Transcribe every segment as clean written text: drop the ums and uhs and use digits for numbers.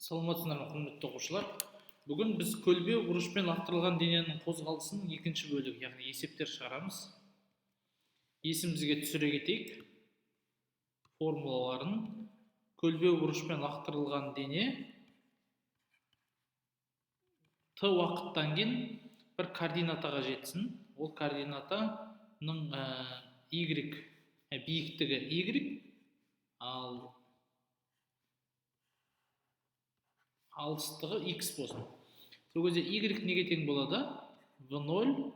Саламатсыздар ма, құрметті оқушылар? Бүгін біз көлбеу бұрышпен лақтырылған дененің қозғалысының екінші бөлігі, яғни есептер шығарамыз. Есімізге түсіре кетейік. Формулаларын: көлбеу бұрышпен лақтырылған дене т уақыттан кейін бір координатаға жетсін. Ол координатаның биіктігі y, ал алыстығы x болсын. Сол кезде y неге тең болады? v0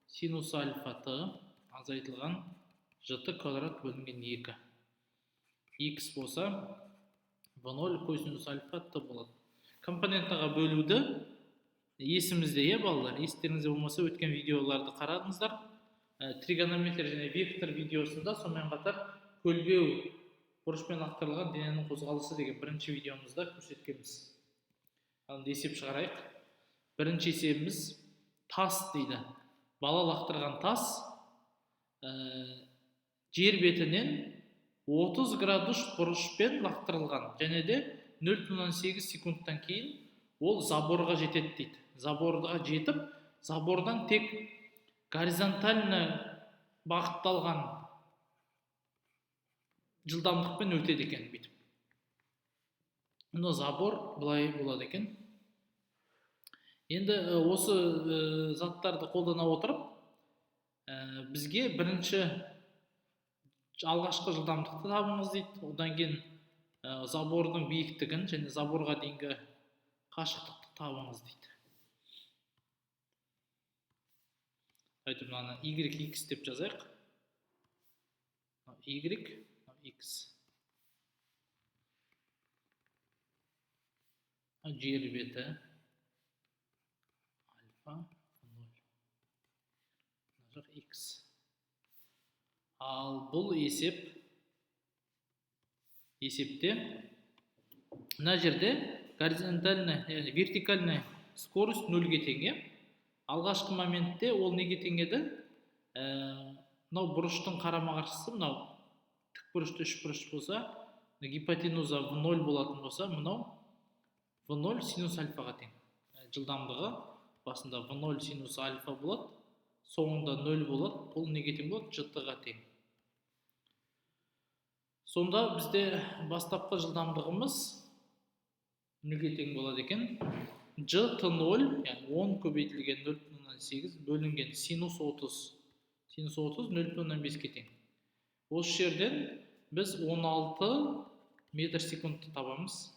синус альфа t азайтылған gt квадрат бөлінген 2. x болса v0 косинус альфа t болады. Компонентаға бөлуді есімізде, балалар? Естеріңізде болмаса, өткен видеоларды қарадыңыздар. Тригонометрия және вектор видеосында, сонымен қатар көлбеу бұрышпен лақтырылған дененің қозғалысы деген бірінші видеомызда көрсеткенбіз. Есеп шығарайық. Бірінші есебіміз тас дейді. Бала лақтырған тас жер бетінен 30 градус бұрышпен лақтырылған, және де 0,8 секундтан кейін ол заборға жетеді дейді. Заборға жетіп, забордан тек горизонтально бағытталған жылдамдықпен өтеді екен бүйтіп. Забор былай болады екен. Енді осы заттарды қолдана отырып, бізге бірінші алғашқы жылдамдықты табыңыз дейді. Одан кейін забордың биіктігін және заборға дейінгі қашықтықты табыңыз дейді. Айтып, мынаны YX деп жазайық. YX. Жер беті альфа 0. X. Ал бұл есепте мына жерде горизонтальная, вертикальная скорость 0-ге тең. Алғашқы моментте ол неге тең еді? Мынау бұрыштың қарама-қарсысы, мынау тік бұрышты үш бұрыш болса, гипотенуза v0 болатын болса, мынау v0 синус альфаға тең. Жылдамдығы басында v0 синус альфа болады, соңында 0 болады. Бұл неге тең болады? gt-ға тең. Сонда бізде бастапқы жылдамдығымыз неге тең болады екен? gt0, яғни 10 көбейтілген 0,8 бөлінген синус 30. Синус 30 0,5-ке тең. Осы жерден біз 16 метр секундты табамыз.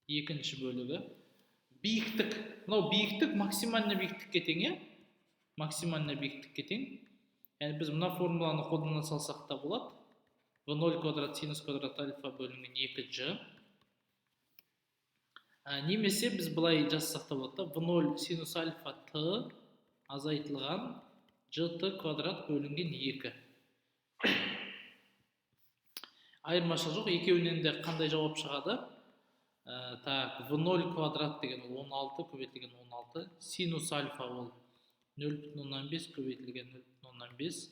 Екінші бөлігі. Биіктік. Мынау биіктік максимальный биіктікке тең. Максимальный биіктікке тең. Яғни біз мына формуланы қолдана салсақ та болады. v0 квадрат синус квадрат альфа бөлінген 2g. Немесе біз былай жазсақ та болады. v0 синус альфа t азайтылған gt квадрат бөлінген 2. Айырмашылық жоқ. Екеуінен де қандай жауап шығады? v0 квадрат деген 16 көбейтілген 16. Синус альфа ол 0,5 көбейтілген 0,5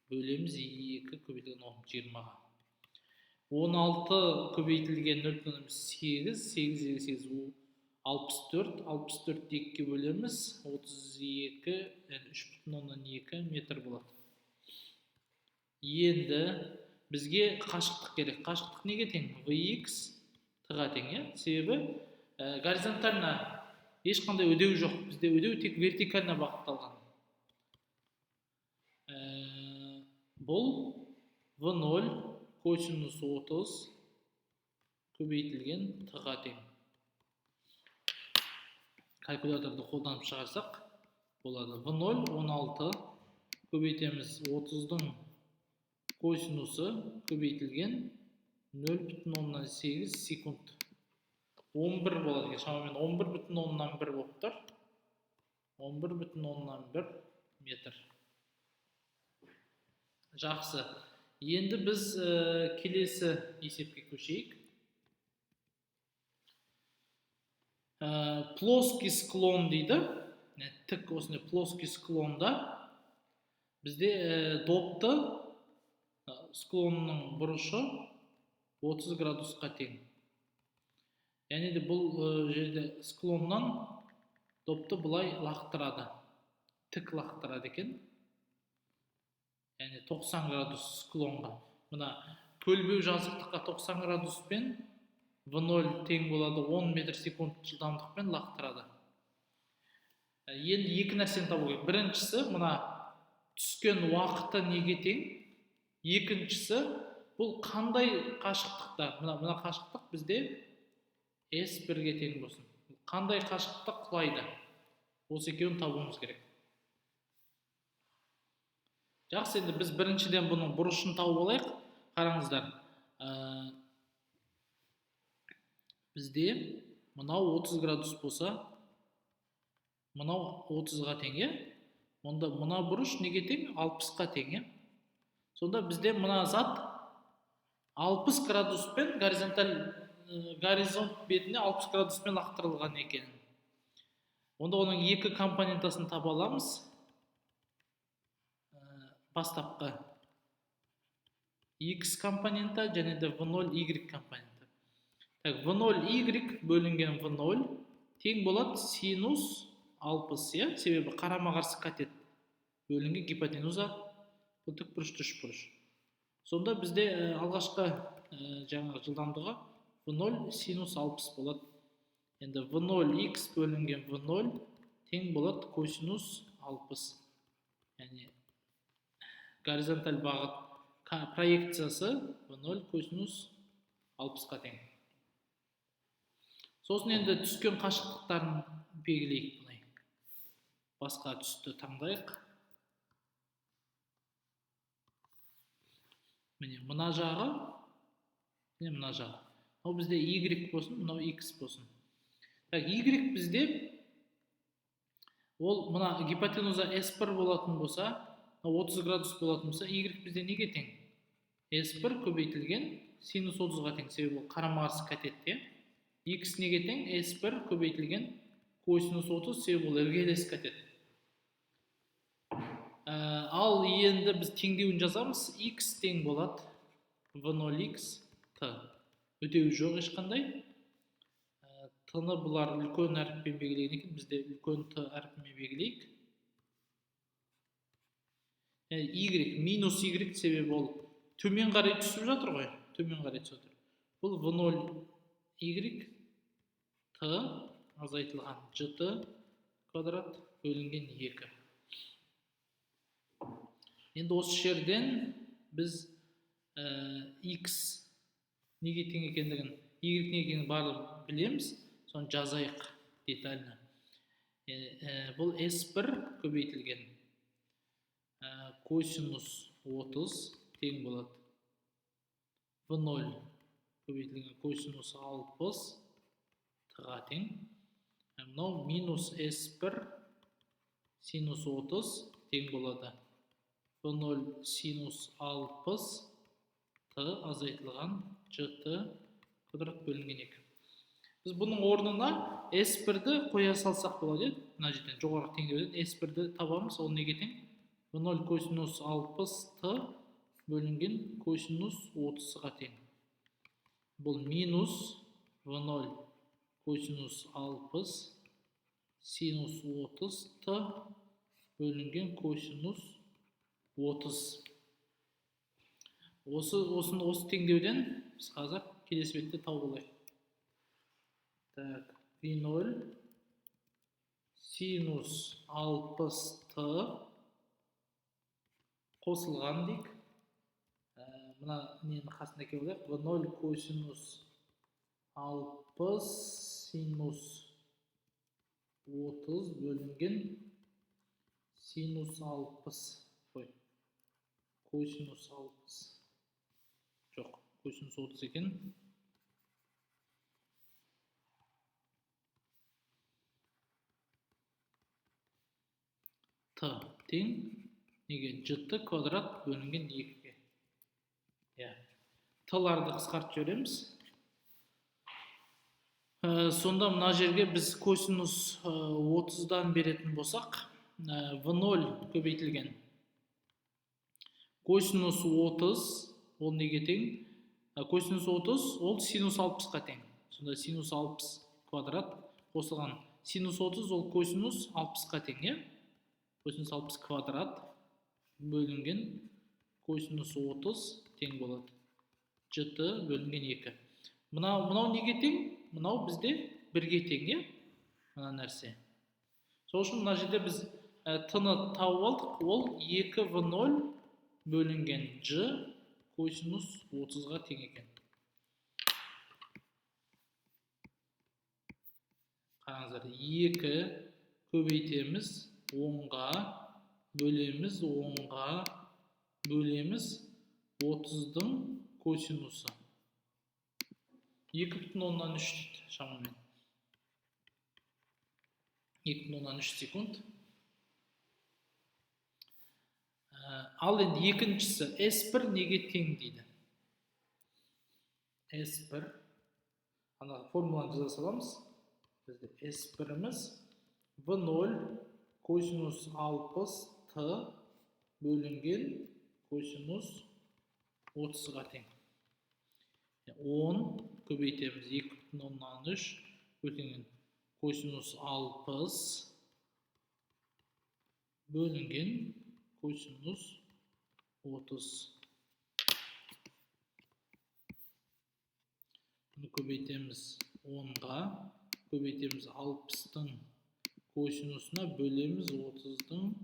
бөлеміз 2 көбейтілген 20-ға. 16 көбейтілген 0,8, 8 64, 64 2-ке бөлеміз 32, 3,2 метр болады. Енді бізге қашықтық керек. Қашықтық неге тең? Vx t-ға тең. Себебі горизонтально ешқандай өдеу жоқ. Бізде өдеу тек вертикально бағытталған. Бұл v0 косинус 30 көбейтілген t-ға тең. Калькуляторды қолданып шығарсақ болады. v0 16 көбейтеміз 30-дың косинусы көбейтілген 0,8 секунд. 11 болады. Шамамен 11,1 болып тұр. 11,1 метр. Жақсы. Енді біз келесі есепке көшейік. Плоский склон дейді. Тік осындай плоский склонда бізде допты склонның бұрышы 30 градусқа тең. Яғни де бұл жерде склоннан допты бұлай лақтырады. Тік лақтырады екен. Яғни 90 градус склонға. Мына көлбеу жазықтыққа 90 градуспен V0 тең болады 10 метр секунд жылдамдықпен лақтырады. Енді екі нәрсені табу керек. Біріншісі, мына түскен уақыты неге тең? Екіншісі, бұл қандай қашықтықта? Мына қашықтық бізде S1-ге тең болсын. Қандай қашықтықта құлайды? Осы екеуін табуымыз керек. Жақсы, енді біз біріншіден бұның бұрышын тауып алайық. Қараңыздар. Бізде мынау 30 градус болса, мынау 30-ға тең, онда мына бұрыш неге тең? 60-ға тең, Сонда бізде мына зат 60 градуспен горизонт бетіне 60 градуспен лақтырылған екен. Онда оның екі компонентасын таба аламыз. Бастапқы X компонента және де V0 Y компонента. V0Y бөлінген V0 тең болады синус 60, себебі қарама-қарсы катет бөлінген гипотенуза, бұл тікбұрыш үшбұрыш. Сонда бізде алғашқы жаңағы жылдамдығы V0 синус 60 болады. Енді V0x бөлінген V0 тең болады косинус 60. Яғни горизонталь бағыт проекциясы V0 косинус 60-қа тең. Сосын енді түскен қашықтықтарын белгілейік бұлай. Басқа түсті таңдайық. Міне мына жағы, міне мына жағы. Ол бізде Y болсын, мынау X болсын. Y бізде ол мына гипотенуза S1 болатын болса, 30 градус болатын болса, Y бізде неге тең? S1 көбейтілген синус 30-ға тең, себебі ол қарама-қарсы катетте. X неге тең? S1 көбейтілген косинус 30, себебі ол іргелес катет. Ал енді біз теңдеуін жазамыз. X тең болады V0x T. Өтеуі жоқ ешқандай. T-ны бұлар үлкен әріппен белгілеген екен, бізде үлкен T әріппен белгілейік. Y минус Y себебі ол төмен қарай түсіп жатыр ғой. Төмен қарай түсіп жатыр. Бұл V0Y T азайтылған GT квадрат бөлінген 2. Енді осы жерден біз X неге тең екендігін, Y неге екендігін барлығын білеміз. Соны жазайық детально. Бұл S1 көбейтілген косинус 30 тең болады. V0 көбейтілген косинус 60 T-ға тең. Мынау минус S1 синус 30 тең болады. V0 синус 60 T азайтылған GT квадрат бөлінген 2. Біз бұның орнына S1-ді қоя салсақ болады. Мына жерден жоғарғы теңдеуден S1-ді табамыз. Ол неге тең? V0 косинус 60 T бөлінген косинус 30-ға тең. Бұл минус V0 косинус 60 синус 30 T бөлінген косинус 30. Осы теңдеуден біз қазір келесі бетте тауып алайық. Так, V0 синус 60 T қосылған дейік. Мына нені қасында келіп алайық. V0 косинус 60 синус 30 бөлінген синус 60. Косинус 60. Жоқ, косинус 30 екен. T тең неге? GT квадрат бөлінген 2-ге. T-ларды қысқартып жібереміз. Сонда мына жерге біз косинус 30-дан беретін болсақ, V0 көбейтілген косинус 30 ол неге тең? Косинус 30 ол синус 60-қа тең. Сонда синус 60 квадрат қосылған синус 30 ол косинус 60-қа тең, е? Косинус 60 квадрат бөлінген косинус 30 тең болады. Жт бөлінген 2. Мынау неге тең? Мынау бізде 1-ге тең, е? Мына нәрсе. Сол үшін мына жерде біз т-ны тауып алдық. Ол 2v0 бөлінген ж косинус 30-ға тең екен. Қараңыздар, 2 көбейтеміз 10-ға, бөлеміз 10-ға, бөлеміз 30-дың косинусы. 2,3 дейді шамамен. 2,3 секунд. Ал енді екіншісі S1 неге тең дейді? S1 ана формуланы жаза саламыз. Бізде S1-іміз V0 косинус 60 Т бөлінген косинус 30-ға тең. 10 көбейтеміз 2,3 бөлінген косинус 60 бөлінген косинус 30. Bunu көбейтеміз 10-ға, көбейтеміз 60-дың косинусына, бөлеміз 30-дың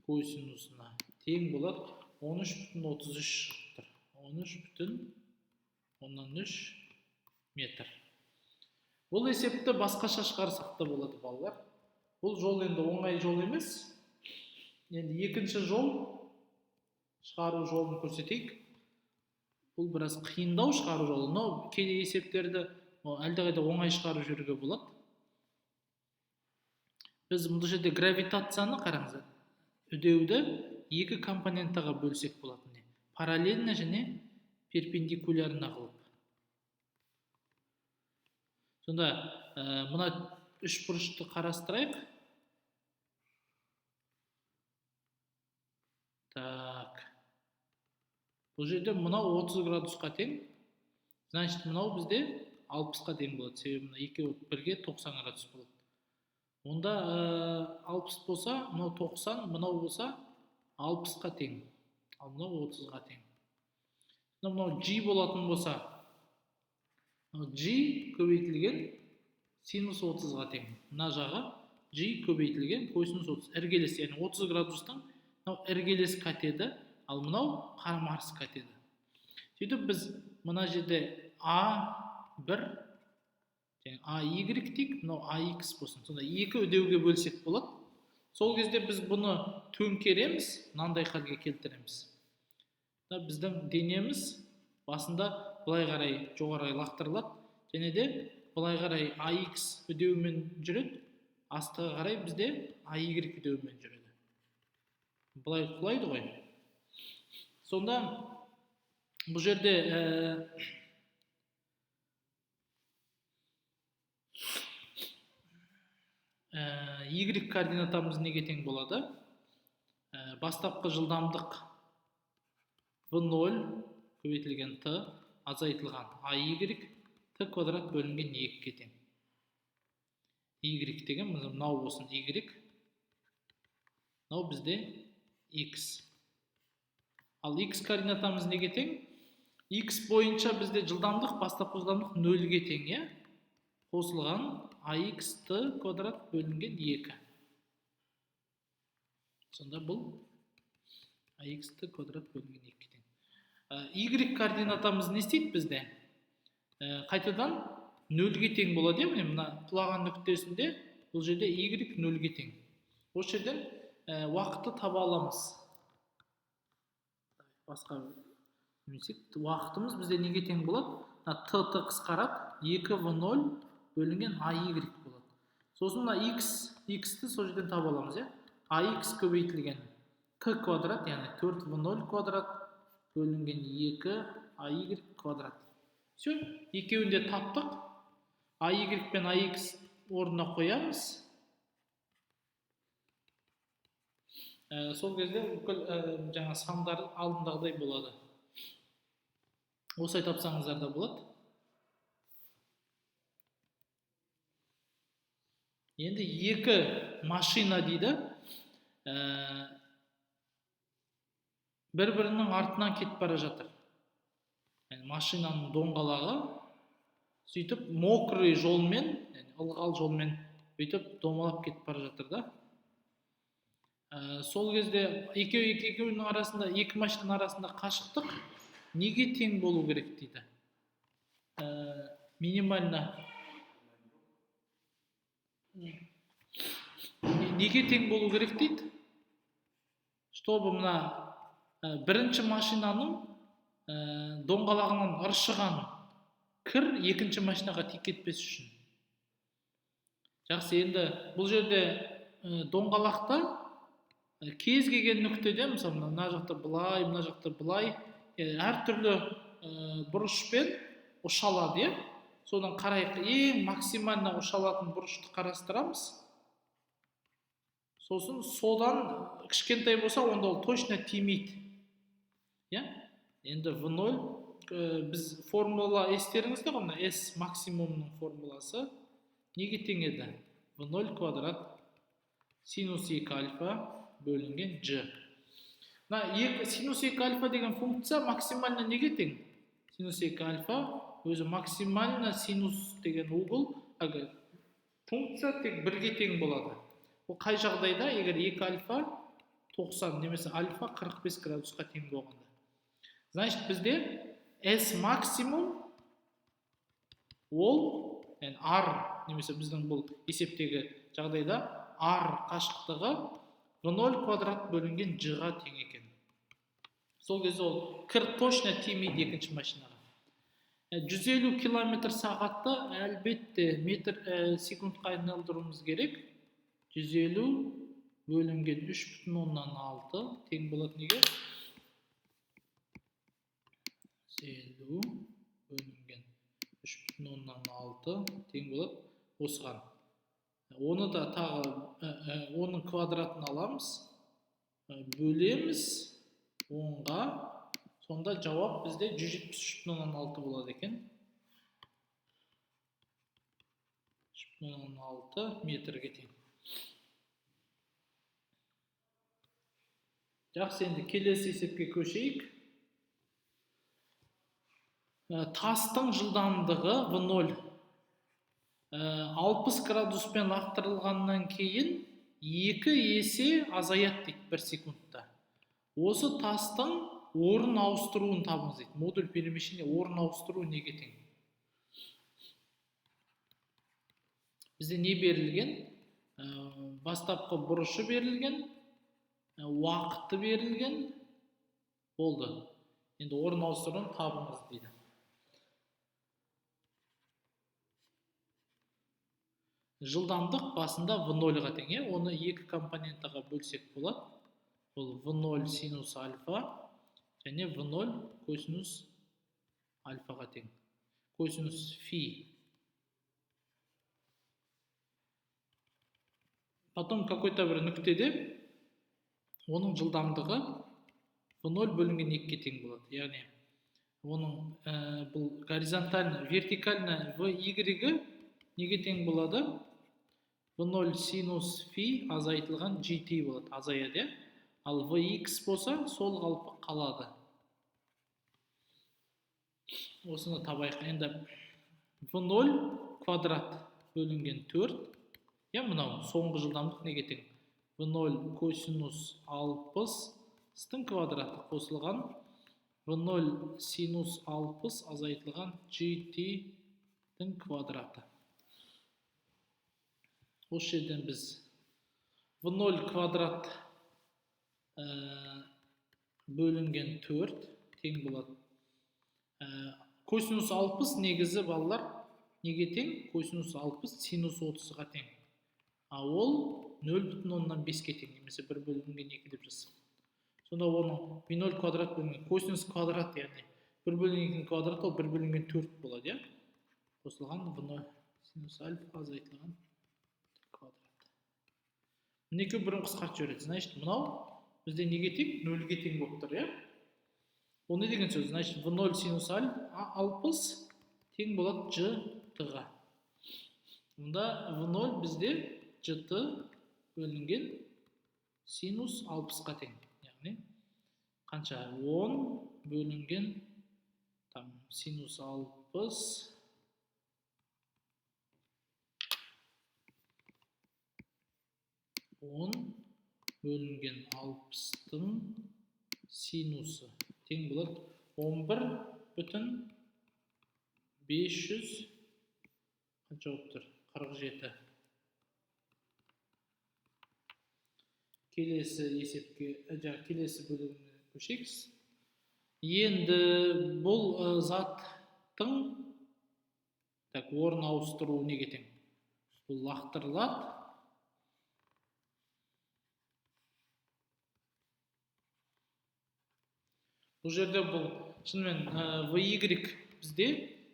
косинусына. Тең болады 13,33 шықтыр. 13,13 метр. Бұл есепті басқаша шығарсақ та болады, балалар. Бұл жол енді оңай жол емес. Енді екінші жол шығару жолын көрсетейік. Бұл біраз қиындау шығару жолы. Но кейде есептерді әлдеқайда оңай шығару жүруге болады. Біз бұл жерде гравитацияны қараңыздар. Үдеуді екі компонентаға бөлсек болады. Параллельно және перпендикулярна қылып. Сонда мына үш бұрышты қарастырайық. Так. Бұл жерде мынау 30 градусқа тең. Значит, мынау бізде 60-қа тең болады. Себебі мына екеуі бірге 90 градус болады. Онда 60 болса, мынау 90, мынау болса 60-қа тең. Ал мынау 30-ға тең. Мынау G болатын болса, G көбейтілген синус 30-ға тең. Мына жағы G көбейтілген косинус 30. Іргелес, яғни 30 градустың іргелес катеді, ал мынау қарама-қарсы катеді. Сөйтіп біз мына жерде A1 және AY дейік, мынау AX болсын. Сонда екі үдеуге бөлсек болады. Сол кезде біз бұны төңкереміз, мынандай халге келтіреміз. Біздің денеміз басында былай қарай жоғарғы лақтырылады, және де былай қарай AX үдеуімен жүреді, астыға қарай бізде AY үдеуімен жүреді. Былай құлайды ғой. Сонда бұл жерде Y координатамыз неге тең болады? Бастапқы жылдамдық V0 көбейтілген Т азайтылған AY Т квадрат бөлінген 2-ге тең. Y деген мынау болсын Y. Мынау бізде X. Ал X координатамыз неге тең? X бойынша бізде жылдамдық, бастапқы жылдамдық 0-ге тең, қосылған AX Т квадрат бөлінген 2. Сонда бұл AX Т квадрат бөлінген 2-ге тең. Y координатамыз не істейді бізде? Қайтадан 0-ге тең болады, мына құлаған нүктесінде бұл жерде Y 0-ге тең. Осы жерден уақытты таба аламыз. Басқа уақытымыз бізде неге тең болады? Т қысқарады, 2v0 бөлінген AY болады. Сосын мына X-ті сол жерден таба аламыз. AX көбейтілген Т квадрат, яғни 4v0 квадрат бөлінген 2 AY квадрат. Все, екеуінде таптық. AY пен AX орнына қоямыз. Сол кезде бүкіл жаңа сандар алдындағыдай болады. Осылай тапсаңыздар да болады. Енді екі машина дейді, бір-бірінің артынан кетіп бара жатыр. Машинаның доңғалағы сөйтіп мокрый жолмен, ылғал жолмен өйтіп домалап кетіп бара жатыр да. Сол кезде екеуінің арасында, екі машинаның арасында қашықтық неге тең болу керек дейді? Минимально неге тең болу керек дейді? Чтобы мына бірінші машинаның доңғалағынан ыршыған кір екінші машинаға тиіп кетпес үшін. Жақсы, енді бұл жерде доңғалақта кез келген нүктеде, мысалы мына жақта былай, мына жақта былай, әртүрлі бұрышпен ұшалады, содан қарайық, ең максимально ұшалатын бұрышты қарастырамыз. Сосын содан кішкентай болса, онда ол точно тимейді. Енді V0 біз формула естеріңізде ғой, S максимумның формуласы неге тең еді? V0 квадрат синус 2 альфа бөлінген G. Синус 2 альфа деген функция максимально неге тең? Синус 2 альфа өзі максимально синус деген угол, функция тек бірге тең болады. Ол қай жағдайда, егер 2 альфа 90 немесе альфа 45 градусқа тең болғанда. Значит, бізде S максимум ол, R немесе біздің бұл есептегі жағдайда R қашықтығы V0 квадрат бөлінген G-ға тең екен. Сол кезде ол кір точно тимейді екінші машинаға. 150 км сағатты әлбетте метр секундқа айналдыруымыз керек. 150 бөлінген 3,6 тең болады неге? 150 бөлінген 3,6 тең болады осыған. Оны да тағы оның квадратын аламыз, бөлеміз 10-ға, сонда жауап бізде 173,6 болады екен. 3,6 метрге тең. Жақсы, енді келесі есепке көшейік. Тастың жылдамдығы V0 60 градуспен лақтырылғаннан кейін 2 есе азаят дейді 1 секундта. Осы тастың орын ауыстыруын табыңыз дейді. Модуль перемещения орын ауыстыру неге тең? Бізде не берілген? Бастапқы бұрышы берілген, уақыты берілген, болды. Енді орын ауыстыруын табыңыз дейді. Жылдамдық басында V0-ға тең, оны екі компонентаға бөлсек болады. Бұл V0 синус альфа және V0 косинус альфаға тең. Косинус фи. Потом какой-то бір нүктеде оның жылдамдығы V0 бөлінген 2-ге тең болады. Яғни оның бұл горизонтально, вертикально V-ге неге тең болады? V0 синус фи азайтылған GT болады, азаяды. Ал Vx болса, сол қалпы қалады. Осыны табайық. Енді V0 квадрат бөлінген 4. Мынау соңғы жылдамдық неге тең? V0 косинус 60-тың квадраты қосылған V0 синус 60 азайтылған GT-тің квадраты. Осы жерден біз V0 квадрат бөлінген 4 тең болады. Косинус 60 негізі балалар неге тең? Косинус 60 синус 30-ға тең. Ол 0,5-ге тең, немесе 1 бөлінген 2 деп жазсақ. Сонда оның V0 квадрат бөлінген косинус квадрат, яғни 1 бөлінген 2 квадрат, ол 1 бөлінген 4 болады. Қосылған V0 синус альфа азайтылған квадрат. Неке бірін қысқартып жібереді. Значит, мынау бізде неге тең? 0-ге тең болып тұр, Ол не деген сөз? Значит, V0 синус альфа 60 тең болады G-ға. Мұнда V0 бізде жт бөлінген синус 60-қа тең. Яғни қанша? 10 бөлінген синус 60 10 бөлінген 60-тың синусы тең болады 11 бүтін 500 қанша болып тұр? 47. Келесі есепке, келесі бөлігіне көшейікіз. Енді бұл заттың орын ауыстыруы неге тең? Бұл лақтырылады. Бұл жерде бұл шынымен VY бізде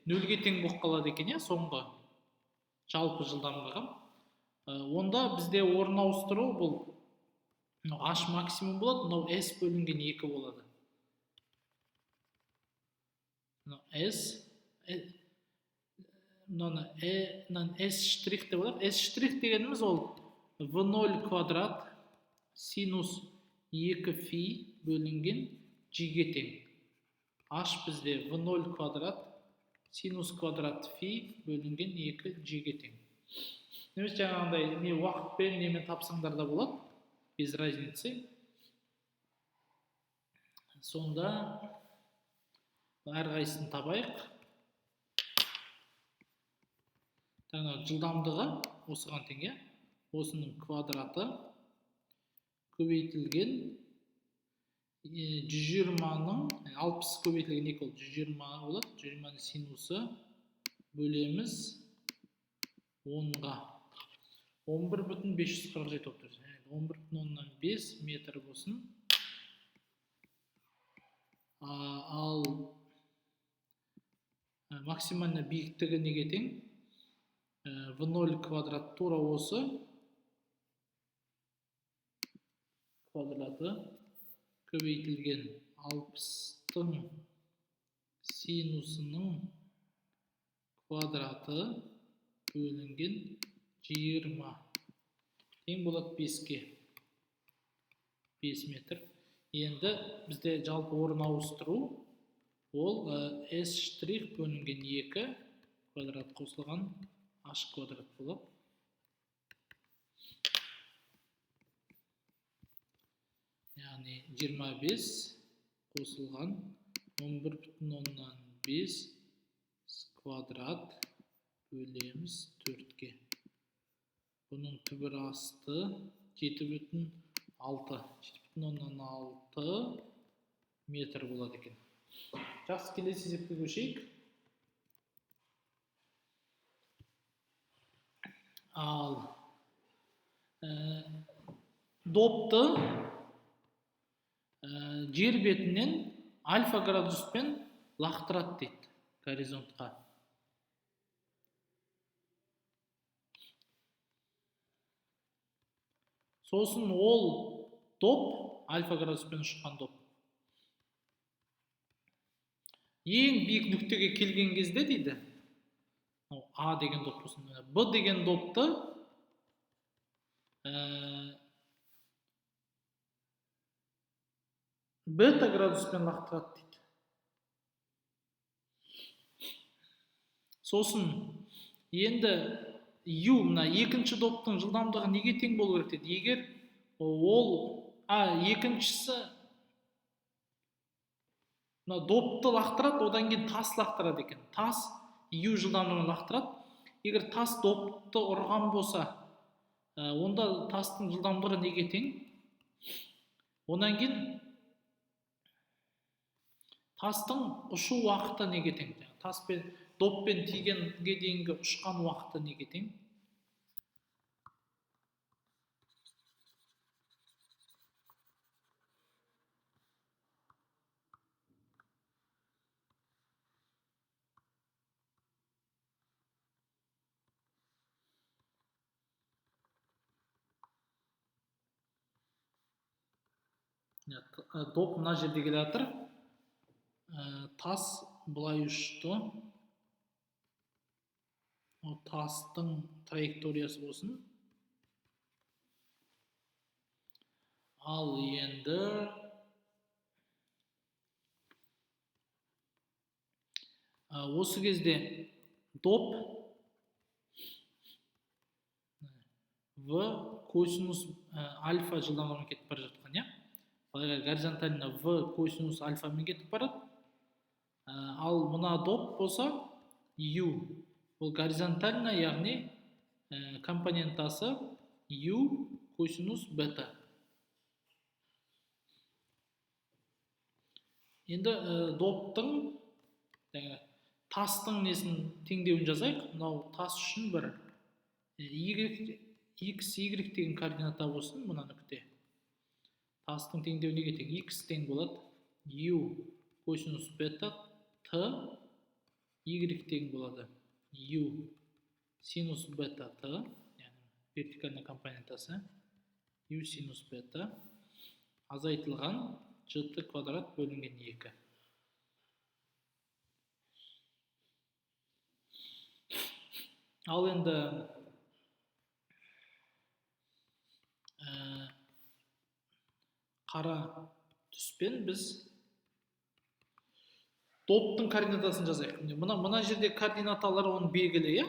0-ге тең болып қалады екен, соңғы жалпы жылдамдығы. Онда бізде орын ауыстыру бұл H максимум болады, мынау S бөлінген 2 болады. S штрих деп болады. S штрих дегеніміз ол V0 квадрат синус 2 фи бөлінген G-ге тең. H бізде V0 квадрат синус квадрат фи бөлінген 2 G-ге тең. Немесе жаңағындай не уақытпен немен тапсаңдар да болады, без разницы. Сонда әрқайсысын табайық. Жылдамдығы осыған тең, осының квадраты көбейтілген 120-ның 60 көбейтілген 2 ол 120 болады. 120-ның синусы бөлеміз 10-ға. 11,547 болып тұр. 11,5 метр болсын. Ал максимальный биіктігі неге тең? V0 квадрат тура осы квадраты көбейтілген 60-тың синусының квадраты бөлінген 20 тең болады 5-ге. 5 метр. Енді бізде жалпы орын ауыстыру ол S штрих бөлінген 2 квадрат қосылған H квадрат болады. Яғни 25 қосылған 11,5 квадрат бөлеміз 4-ге. Бұның түбір асты 7,6. 7,6 метр болады екен. Жақсы, келесі есепке көшейік. Ал допты жер бетінен альфа градуспен лақтырады дейді горизонтқа. Сосын ол доп, альфа градуспен ұшқан доп. Ең биік нүктеге келген кезде дейді, А деген доп болсын, Б деген допты бета градуспен лақтырады дейді. Сосын енді U мына екінші доптың жылдамдығы неге тең болу керек дейді. Егер ол екіншісі мына допты лақтырады, одан кейін тас лақтырады екен. Тас U жылдамдығын лақтырады. Егер тас допты ұрған болса, онда тастың жылдамдығы неге тең? Одан кейін тастың ұшу уақыты неге тең? Таспен доппен тигенге дейінгі ұшқан уақыты неге тең? Доп мына жерде келе жатыр. Тас былай ұшты. Тастың траекториясы болсын. Ал енді осы кезде доп в косинус альфа жылдамдығымен кетіп бара жатқан, иә? Ал горизонтально в косинус альфамен кетіп барады. Ал мына доп болса u. Ол горизонтально, яғни компонентасы u косинус бета. Енді доптың тастың несін теңдеуін жазайық. Мынау тас үшін бір x, y деген координата болсын, мына нүкте. Тастың теңдеуі неге тең? X тең болады u косинус бета t, y тең болады u синус бета t, яғни вертикальный компонентасы u синус бета азайтылған gt квадрат бөлінген 2. Ал енді қара түспен біз доптың координатасын жазайық. Мына жерде координаталар оның белгілі, иә?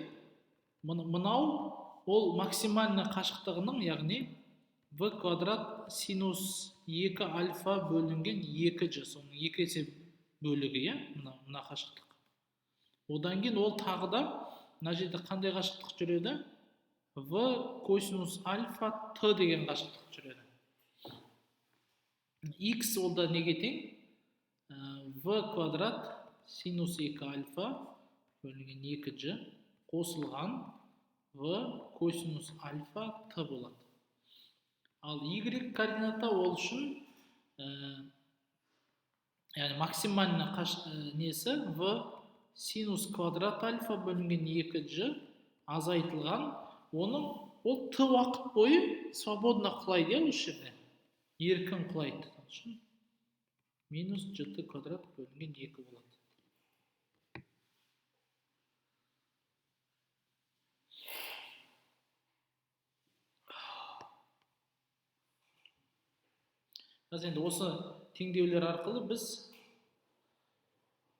Мынау ол максимальный қашықтығының, яғни v квадрат синус 2 альфа бөлінген 2g, соның 2 есе бөлігі, иә? Мына қашықтық. Одан кейін ол тағы да мына жерде қандай қашықтық жүреді? v косинус альфа t деген қашықтық жүреді. X ол да неге тең? v квадрат синус 2 альфа бөлінген 2g қосылған v косинус альфа t болады. Ал y координата ол үшін яғни максимальный несі v синус квадрат альфа бөлінген 2g азайтылған, оның ол t уақыт бойы свободно құлайды, осы жерде еркін құлайды. Минус gt квадрат бөлінген 2 болады. Енді осы теңдеулер арқылы біз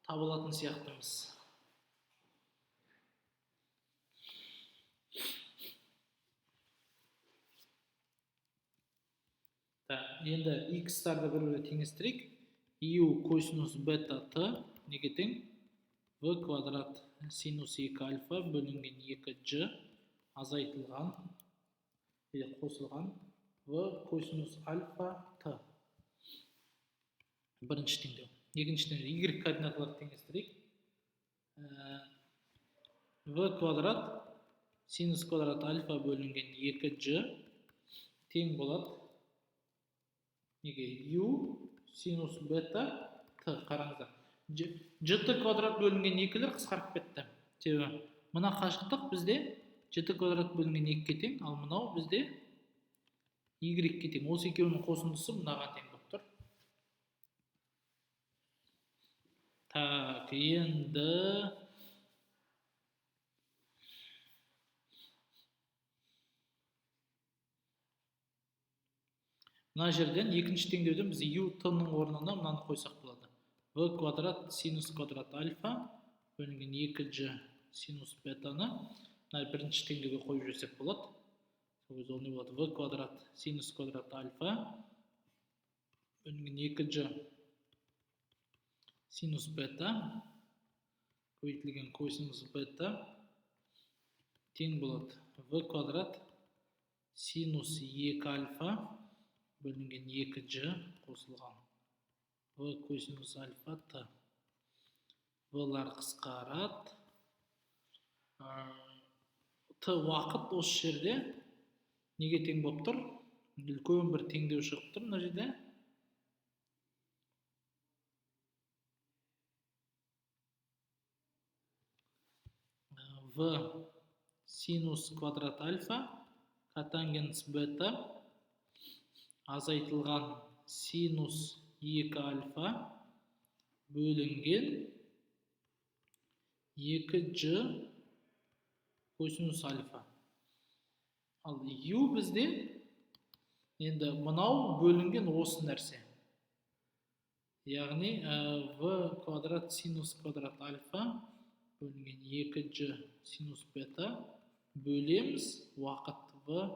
табылатын сияқтымыз. Енді x-тарды бір-бірі теңестірейік. u косинус бета t неге тең? v квадрат синус 2 альфа бөлінген 2g азайтылған қосылған v косинус альфа t. Бірінші теңдеу. Екінші теңдеу. Y координаталарды теңестірейік. v квадрат синус квадрат альфа бөлінген 2g тең болады. Неге? u синус бета t. Қараңыздар. gt квадрат бөлінген 2-лер қысқарып кетті. Себебі мына қашықтық бізде gt квадрат бөлінген 2-ге тең, ал мынау бізде y-ге тең. Осы екеуінің қосындысы мынаған тең болып тұр. Так, енді мына жерден екінші теңдеуден біз u t-ның орнына мынаны қойсақ болады. v квадрат синус квадрат альфа бөлінген 2g синус бетаны бірінші теңдеуге қойып жіберсек болады. Ол не болады? v квадрат синус квадрат альфа бөлінген 2g синус бета көбейтілген косинус бета тең болады v квадрат синус 2 альфа бөлінген 2g қосылған v косинус альфа t. v-лар қысқарады. t уақыт осы жерде неге тең болып тұр? Үлкен бір теңдеу шығып тұр мына жерде. v синус квадрат альфа котангенс бета азайтылған синус 2 альфа бөлінген 2g косинус альфа. Ал u бізде Енді мынау бөлінген осы нәрсе. Яғни v квадрат синус квадрат альфа бөлінген 2g синус бета бөлеміз уақыт v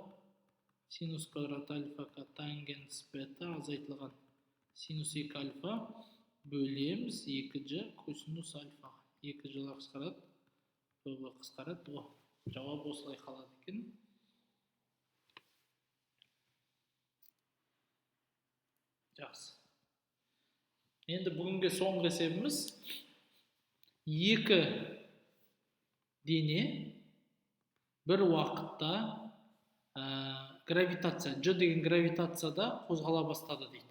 синус квадрат альфа тангенс бета азайтылған синус 2 альфа бөлеміз 2g косинус альфа. 2g қысқарады, v қысқарады. Жауап осылай қалады екен. Жақсы. Енді бүгінгі соңғы есебіміз екі дене бір уақытта гравитация, G деген гравитацияда қозғала бастады дейді.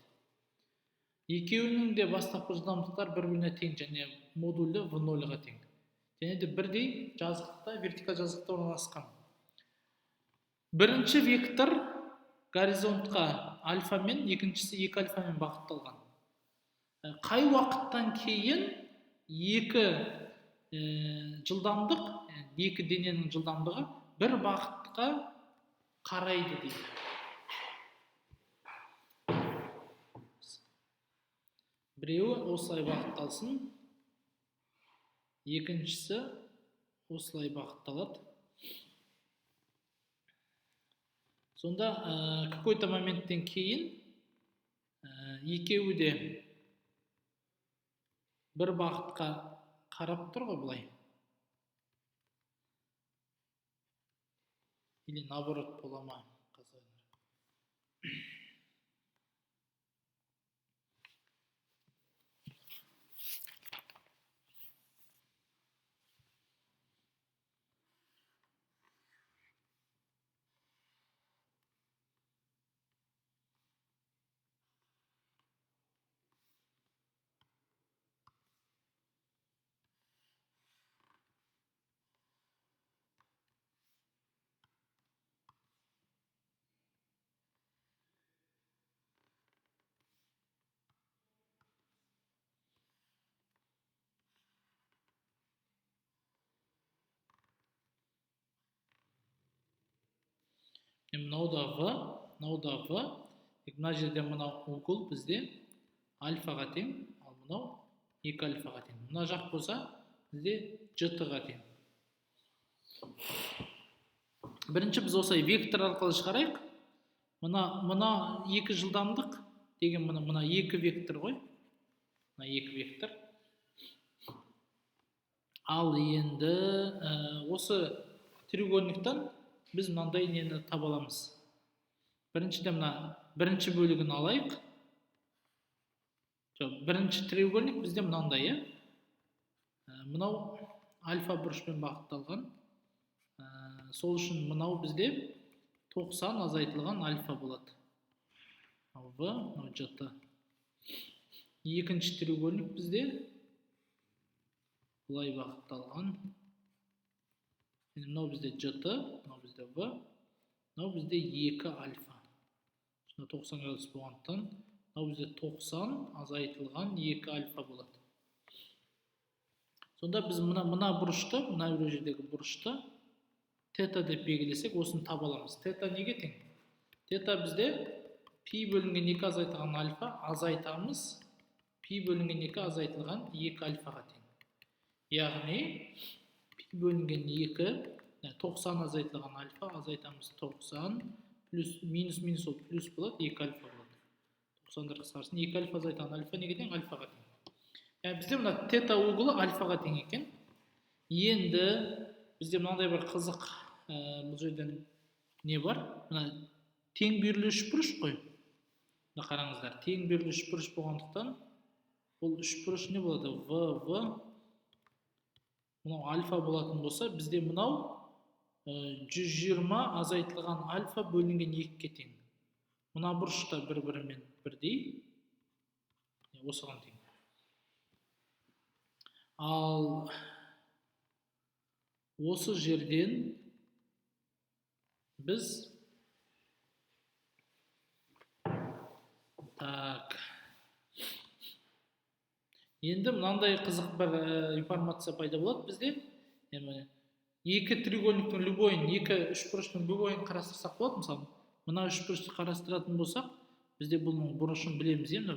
Екеуінің де бастапқы жылдамдықтар бір-біріне тең және модулі v0-ға тең. Және де бірдей жазықтықта, вертикаль жазықтықта орналасқан. Бірінші вектор горизонтқа альфамен, екіншісі 2 альфамен бағытталған. Қай уақыттан кейін екі жылдамдық, екі дененің жылдамдығы бір бағытқа қарайды дейді. Біреуі осылай бағытталсын, екіншісі осылай бағытталады. Сонда какой-то моменттен кейін екеуі де бір бағытқа қарап тұр ғой бұлай. Или наоборот бола ма? Мынау да v, мынау да v. Мына жерде мынау угол бізде альфаға тең, ал мынау 2 альфаға тең. Мына жақ болса бізде j-ға тең. Бірінші біз осылай вектор арқылы шығарайық. Мына екі жылдамдық деген мына екі вектор ғой. Мына екі вектор. Ал енді осы треугольниктен біз мынандай нені таба аламыз. Біріншіден мына бірінші бөлігін алайық. Бірінші треугольник бізде мынандай, мынау альфа бұрышпен бағытталған. Сол үшін мынау бізде 90 азайтылған альфа болады. V, мынау j. Екінші треугольник бізде бұлай бағытталған. Мынау бізде j, мынау бізде v, мынау бізде 2 альфа. 90 градус болғандықтан, мынау бізде 90 азайтылған 2 альфа болады. Сонда біз мына бұрышты, мына жердегі бұрышты тета деп белгілесек, осыны таба аламыз. Тета неге тең? Тета бізде пи бөлінген 2 азайтылған альфа, азайтамыз пи бөлінген 2 азайтылған 2 альфаға тең. Яғни пи бөлінген 2, 90 азайтылған альфа, азайтамыз 90, минус ол плюс болады, 2 альфа болады. 90-дар қысқарсын, 2 альфа азайтылған альфа неге тең? Альфаға тең. Бізде мына тета углы альфаға тең екен. Енді бізде мынандай бір қызық, бұл жерден не бар? Мына тең бүйірлі үшбұрыш қой. Мына қараңыздар, тең бүйірлі үшбұрыш болғандықтан, бұл үшбұрыш не болады? В, мынау альфа болатын болса, бізде мынау 120 азайтылған альфа бөлінген 2-ке тең. Мына бұрышта бір-бірімен бірдей, осыған тең. Ал осы жерден біз енді мынандай қызық бір информация пайда болады бізде. Екі треугольниктің любойын, екі үшбұрыштың любойын қарастырсақ болады, мысалы, мына үшбұрышты қарастыратын болсақ, бізде бұның бұрышын білеміз, енді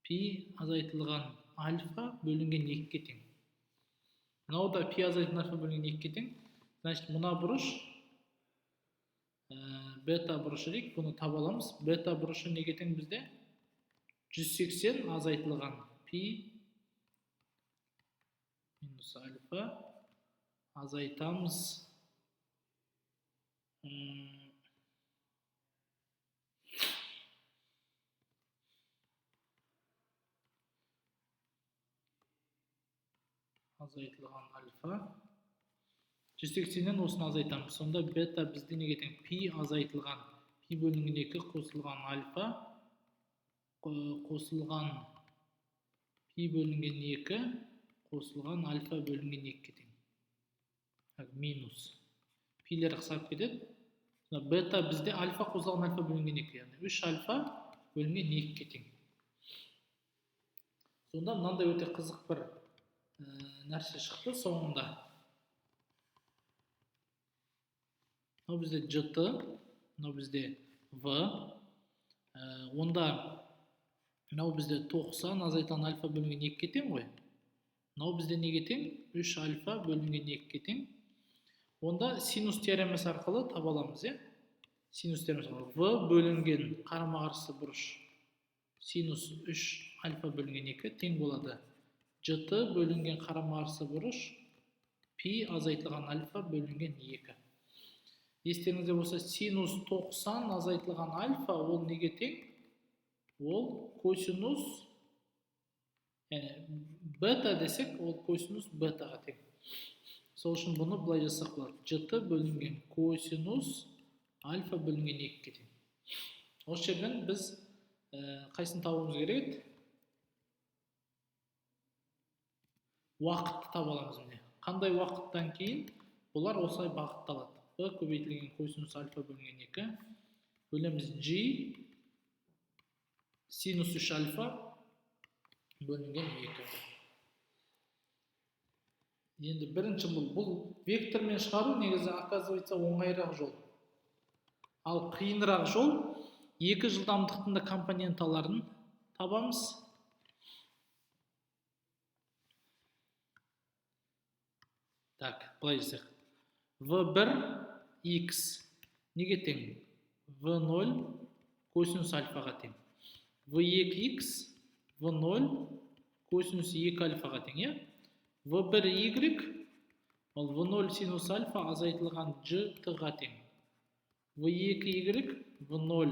пи азайтылған альфа бөлінген 2-ге тең. Мынау да пи азайтылған альфа бөлінген 2-ге тең. Значит, мына бұрыш бета бұрышы дейік, бұны таба аламыз. Бета бұрышы неге тең бізде? 180 азайтылған пи минус альфа азайтамыз азайтылған альфа 180-нен осыны азайтамыз. Сонда бета бізде неге тең? Пи азайтылған пи бөлінген 2 қосылған альфа қосылған пи бөлінген 2 қосылған альфа бөлінген 2-ге тең. Минус. Пилер қысарып кетеді. Бета бізде альфа қосылған альфа бөлінген 2. Яғни 3 альфа бөлінген 2-ге тең. Сонда мынандай өте қызық бір нәрсе шықты соңында. Мынау бізде жт, мынау бізде в. Онда мынау бізде 90 азайтылған альфа бөлінген 2-ге тең ғой. Мынау бізде неге тең? 3 альфа бөлінген 2-ге тең. Онда синус теоремасы арқылы таба аламыз, е? Синус теоремасы арқылы в бөлінген қарама-қарсы бұрыш синус 3 альфа бөлінген 2 тең болады. Жт бөлінген қарама-қарсы бұрыш пи азайтылған альфа бөлінген 2. Естеріңізде болса, синус 90 азайтылған альфа ол неге тең? Ол косинус, бета десек, ол косинус бетаға тең. Сол үшін бұны былай жасақ болады. Жт бөлінген косинус альфа бөлінген 2-ге тең. Осы жерден біз қайсын табуымыз керек? Уақытты таба аламыз. Қандай уақыттан кейін бұлар осылай бағытталады. В көбейтілген косинус альфа бөлінген 2 бөлеміз g синус 3 альфа бөлінген 2. Енді бірінші бұл вектормен шығару негізі оказывается оңайырақ жол. Ал қиынырақ жол екі жылдамдықтың да компоненталарын табамыз. Так, былай жасайық. V1 x неге тең? V0 косинус альфаға тең. V2x V0 косинус 2 альфаға тең, е? V1 y ол V0 синус альфа азайтылған жт-ға тең. V2 y V0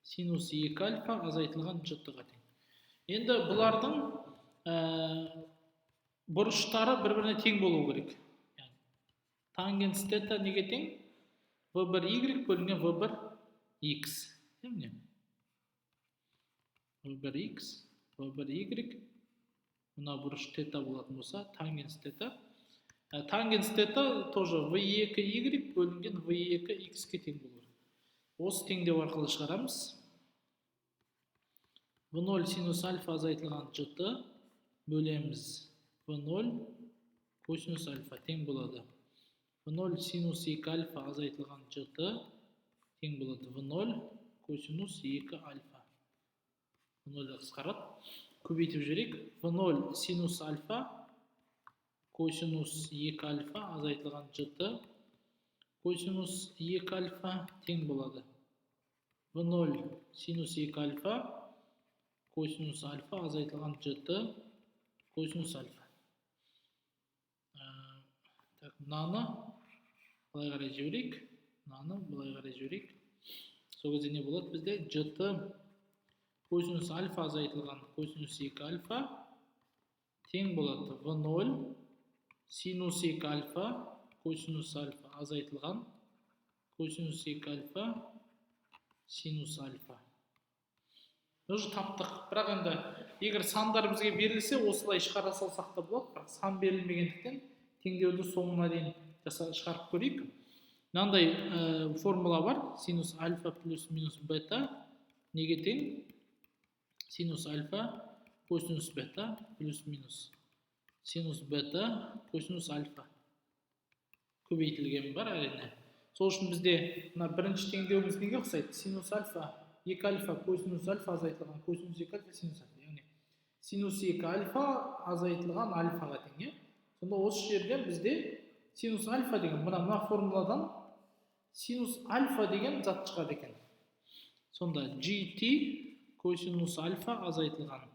синус 2 альфа азайтылған жт-ға тең. Енді бұлардың бұрыштары бір-біріне тең болу керек. Тангенс тета неге тең? V1 y бөлінген V1 x. V1 x, V1 y. Мына бұрыш тета болатын болса, тангенс тета. Тангенс тета тоже V2 y бөлінген V2 x-ке тең болу керек. Осы теңдеу арқылы шығарамыз. V0 синус альфа азайтылған жт бөлеміз V0 косинус альфа тең болады. V0 синус 2 альфа азайтылған жт тең болады. V0 косинус 2 альфа. V0 қысқарады. Көбейтіп жүрек. V0 синус альфа косинус 2 альфа азайтылған жт косинус 2 альфа тең болады. V0 синус 2 альфа косинус альфа азайтылған жт косинус альфа. Мынаны былай қарай жіберейік. Мынаны былай қарай жіберейік. Сол кезде не болады бізде? Жт косинус альфа азайтылған косинус 2 альфа тең болады. V0 синус 2 альфа косинус альфа азайтылған косинус 2 альфа синус альфа. Уже таптық. Бірақ енді егер сандар бізге берілсе, осылай шығара салсақ та болады. Бірақ сан берілмегендіктен теңдеуді соңына дейін шығарып көрейік. Мынандай формула бар. Синус альфа плюс минус бета неге тең? Синус альфа косинус бета плюс минус синус бета косинус альфа. Көбейтілген бар әрине. Сол үшін бізде мына бірінші теңдеуіміз неге ұқсайды? Синус альфа, 2 альфа, косинус альфа азайтылған косинус 2 альфа, синус альфа. Яғни синус 2 альфа азайтылған альфаға тең. Сонда осы жерден бізде синус альфа деген, мына формуладан синус альфа деген зат шығады екен. Сонда GT косинус альфа азайтылған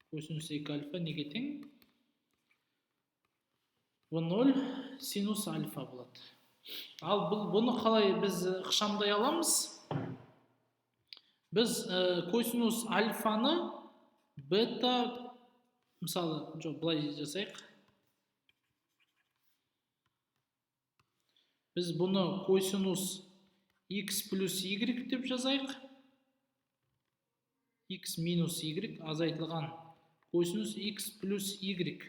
косинус 2 альфа неге тең? В0 синус альфа болады. Ал бұны қалай біз ықшамдай аламыз? Біз косинус альфаны бета, мысалы, былай жасайық. Біз бұны косинус x плюс y деп жазайық. X минус y азайтылған косинус x плюс y.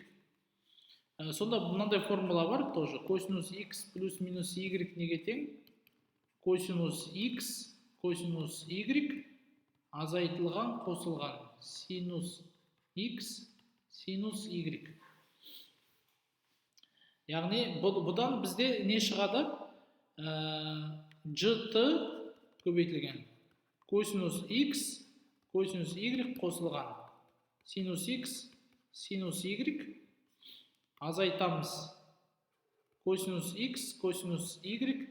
Сонда мынандай формула бар тоже. Косинус x плюс минус y неге тең? Косинус x, косинус y азайтылған қосылған синус x, синус y. Яғни бұдан бізде не шығады? GT көбейтілген косинус x, косинус y қосылған синус x, синус y азайтамыз. Косинус x, косинус y,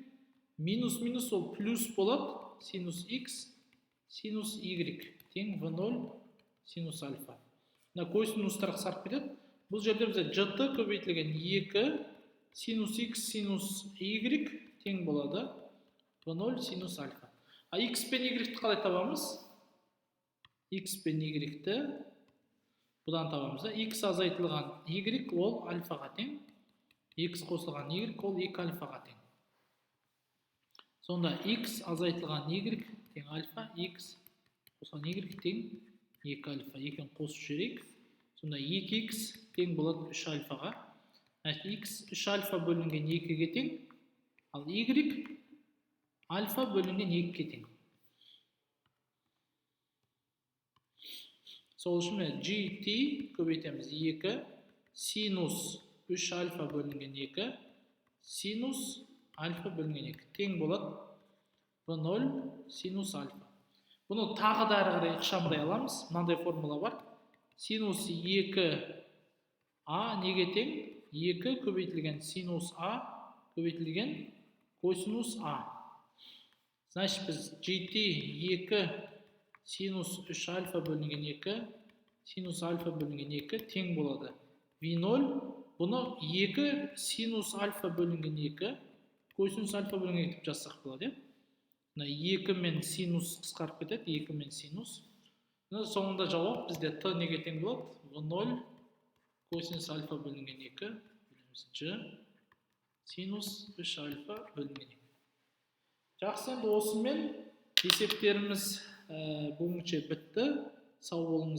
минус ол плюс болады, синус x, синус y тең v0 синус альфа. Косинустар қысарып кетеді. Бұл жерде бізде GT көбейтілген 2 синус x, синус y тең болады v0 синус альфа. X пен y-ті қалай табамыз? X пен y-ті бұдан табамыз. X азайтылған y ол альфаға тең. X қосылған y ол 2 альфаға тең. Сонда x азайтылған y тең альфа, x қосылған y тең 2 альфа. Екен қосып жүрейік. Сонда 2x тең болады 3 альфаға. X 3 альфа бөлінген 2-ге тең, ал y альфа бөлінген 2-ге тең. Сол үшін GT көбейтеміз 2 синус 3 альфа бөлінген 2 синус альфа бөлінген 2 тең болады v0 синус альфа. Бұны тағы да әрі қарай ықшамдай аламыз. Мынандай формула бар. Синус 2a неге тең? 2 көбейтілген синус a көбейтілген косинус a. Значит, біз GT 2 синус 3 альфа бөлінген 2 синус альфа бөлінген 2 тең болады v0. Бұны 2 синус альфа бөлінген 2 косинус альфа бөлінген 2 деп жазсақ болады. 2 мен синус қысқарып кетеді, 2 мен синус. Соңында жауап бізде t неге тең болады? v0 косинус альфа бөлінген 2 g синус 3 альфа бөлінген 2. Жақсы, енді осымен есептеріміз бүгінше бітті. Сау болыңыз.